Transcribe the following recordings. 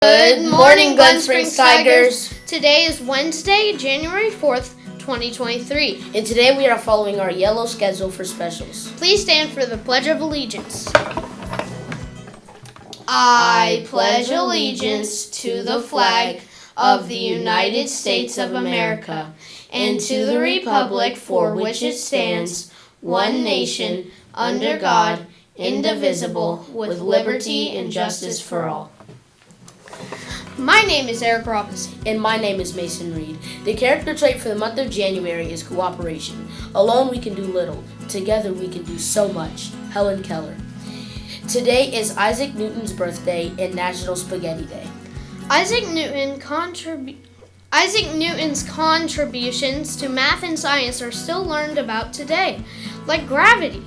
Good morning, Glen Springs Tigers. Today is Wednesday, January 4th, 2023. And today we are following our yellow schedule for specials. Please stand for the Pledge of Allegiance. I pledge allegiance to the flag of the United States of America and to the republic for which it stands, one nation, under God, indivisible, with liberty and justice for all. My name is Eric Robinson. And my name is Mason Reed. The character trait for the month of January is cooperation. Alone we can do little. Together we can do so much. Helen Keller. Today is Isaac Newton's birthday and National Spaghetti Day. Isaac Newton's contributions to math and science are still learned about today, like gravity.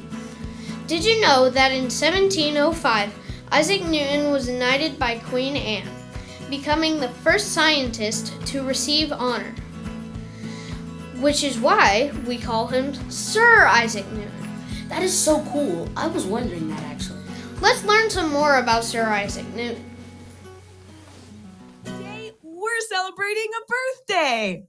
Did you know that in 1705, Isaac Newton was knighted by Queen Anne, becoming the first scientist to receive honor, which is why we call him Sir Isaac Newton. That is so cool. I was wondering that actually. Let's learn some more about Sir Isaac Newton. Today, we're celebrating a birthday.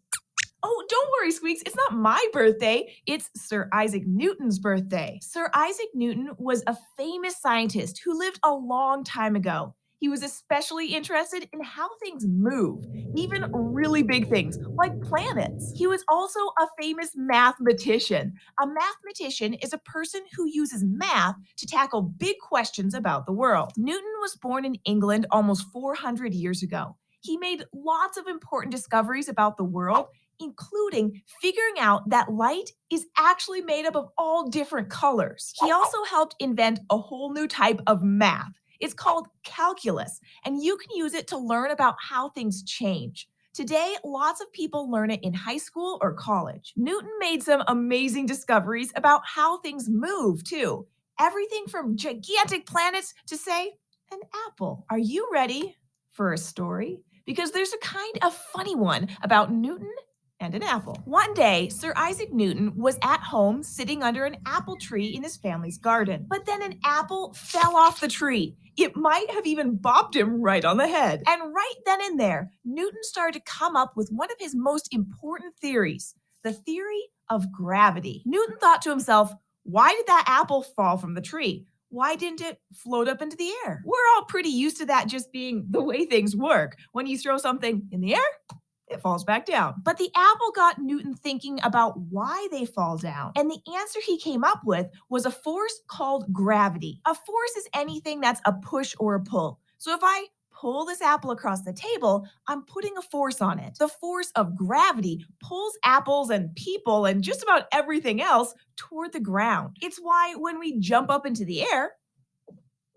Oh, don't worry, Squeaks. It's not my birthday. It's Sir Isaac Newton's birthday. Sir Isaac Newton was a famous scientist who lived a long time ago. He was especially interested in how things move, even really big things like planets. He was also a famous mathematician. A mathematician is a person who uses math to tackle big questions about the world. Newton was born in England almost 400 years ago. He made lots of important discoveries about the world, including figuring out that light is actually made up of all different colors. He also helped invent a whole new type of math. It's called calculus, and you can use it to learn about how things change. Today, lots of people learn it in high school or college. Newton made some amazing discoveries about how things move, too. Everything from gigantic planets to, say, an apple. Are you ready for a story? Because there's a kind of funny one about Newton and an apple. One day, Sir Isaac Newton was at home sitting under an apple tree in his family's garden. But then an apple fell off the tree. It might have even bopped him right on the head. And right then and there, Newton started to come up with one of his most important theories, the theory of gravity. Newton thought to himself, why did that apple fall from the tree? Why didn't it float up into the air? We're all pretty used to that just being the way things work. When you throw something in the air, it falls back down. But the apple got Newton thinking about why they fall down. And the answer he came up with was a force called gravity. A force is anything that's a push or a pull. So if I pull this apple across the table, I'm putting a force on it. The force of gravity pulls apples and people and just about everything else toward the ground. It's why when we jump up into the air,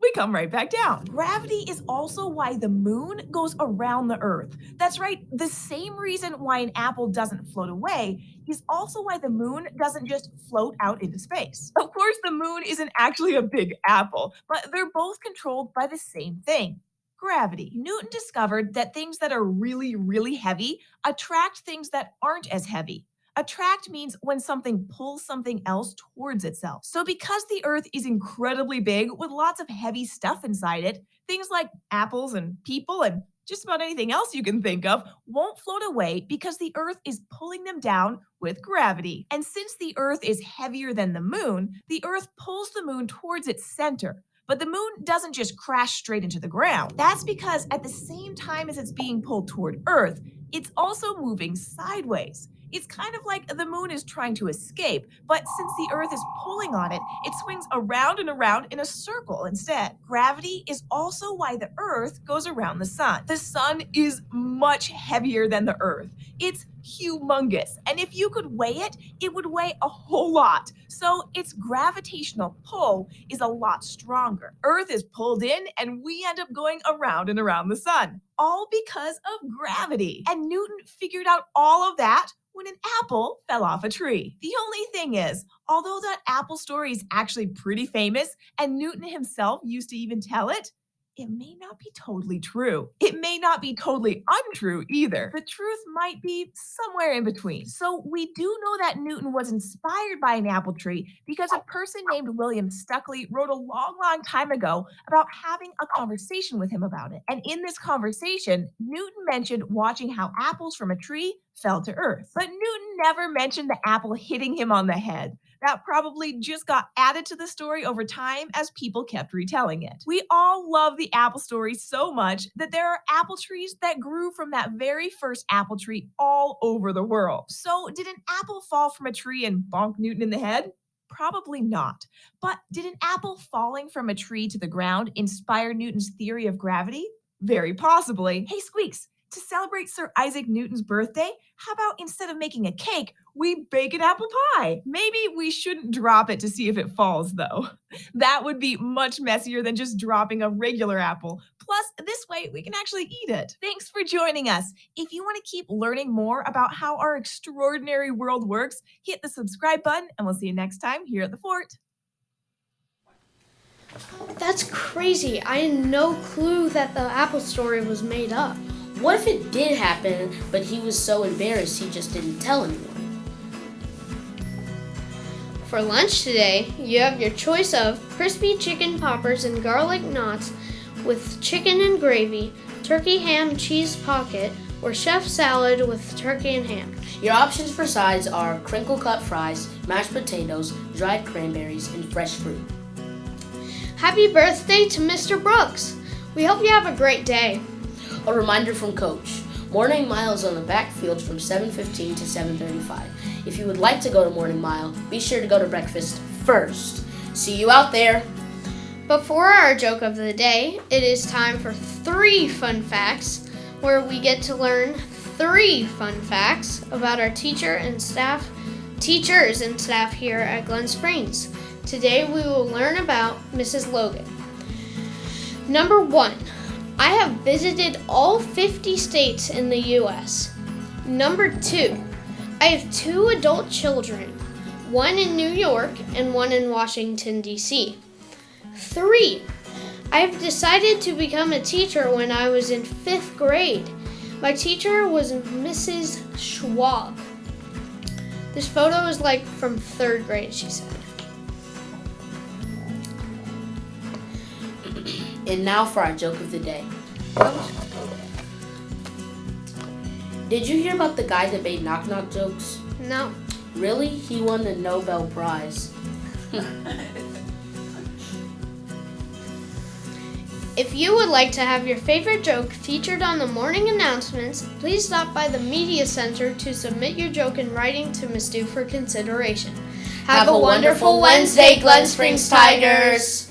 we come right back down. Gravity is also why the moon goes around the Earth. That's right, the same reason why an apple doesn't float away is also why the moon doesn't just float out into space. Of course, the moon isn't actually a big apple, but they're both controlled by the same thing. Gravity. Newton discovered that things that are really, really heavy attract things that aren't as heavy. Attract means when something pulls something else towards itself. So because the Earth is incredibly big with lots of heavy stuff inside it, things like apples and people and just about anything else you can think of won't float away because the Earth is pulling them down with gravity. And since the Earth is heavier than the Earth pulls the moon towards its center. But the moon doesn't just crash straight into the ground. That's because at the same time as it's being pulled toward Earth, it's also moving sideways. It's kind of like the moon is trying to escape, but since the Earth is pulling on it, it swings around and around in a circle instead. Gravity is also why the Earth goes around the sun. The sun is much heavier than the Earth. It's humongous, and if you could weigh it, it would weigh a whole lot. So its gravitational pull is a lot stronger. Earth is pulled in, and we end up going around and around the sun, all because of gravity. And Newton figured out all of that when an apple fell off a tree. The only thing is, although that apple story is actually pretty famous, and Newton himself used to even tell it, it may not be totally true. It may not be totally untrue either. The truth might be somewhere in between. So we do know that Newton was inspired by an apple tree because a person named William Stuckley wrote a long time ago about having a conversation with him about it. And in this conversation, Newton mentioned watching how apples from a tree fell to earth. But Newton never mentioned the apple hitting him on the head. That probably just got added to the story over time as people kept retelling it. We all love the apple story so much that there are apple trees that grew from that very first apple tree all over the world. So, did an apple fall from a tree and bonk Newton in the head? Probably not. But did an apple falling from a tree to the ground inspire Newton's theory of gravity? Very possibly. Hey, Squeaks, to celebrate Sir Isaac Newton's birthday, how about instead of making a cake, we bake an apple pie? Maybe we shouldn't drop it to see if it falls, though. That would be much messier than just dropping a regular apple. Plus, this way we can actually eat it. Thanks for joining us. If you want to keep learning more about how our extraordinary world works, hit the subscribe button, and we'll see you next time here at the fort. That's crazy. I had no clue that the apple story was made up. What if it did happen, but he was so embarrassed he just didn't tell anyone? For lunch today, you have your choice of crispy chicken poppers and garlic knots with chicken and gravy, turkey ham cheese pocket, or chef salad with turkey and ham. Your options for sides are crinkle cut fries, mashed potatoes, dried cranberries, and fresh fruit. Happy birthday to Mr. Brooks. We hope you have a great day. A reminder from Coach. Morning Mile is on the backfield from 7:15 to 7:35. If you would like to go to Morning Mile, be sure to go to breakfast first. See you out there. Before our joke of the day, it is time for 3 fun facts, where we get to learn 3 fun facts about our teachers and staff here at Glen Springs. Today we will learn about Mrs. Logan. Number 1. I have visited all 50 states in the U.S. Number 2. I have 2 adult children, one in New York and one in Washington, D.C. 3. I have decided to become a teacher when I was in 5th grade. My teacher was Mrs. Schwab. This photo is like from 3rd grade, she said. And now for our joke of the day. Did you hear about the guy that made knock-knock jokes? No. Really? He won the Nobel Prize. If you would like to have your favorite joke featured on the morning announcements, please stop by the Media Center to submit your joke in writing to Ms. Stu for consideration. Have a wonderful Wednesday, Glen Springs Tigers!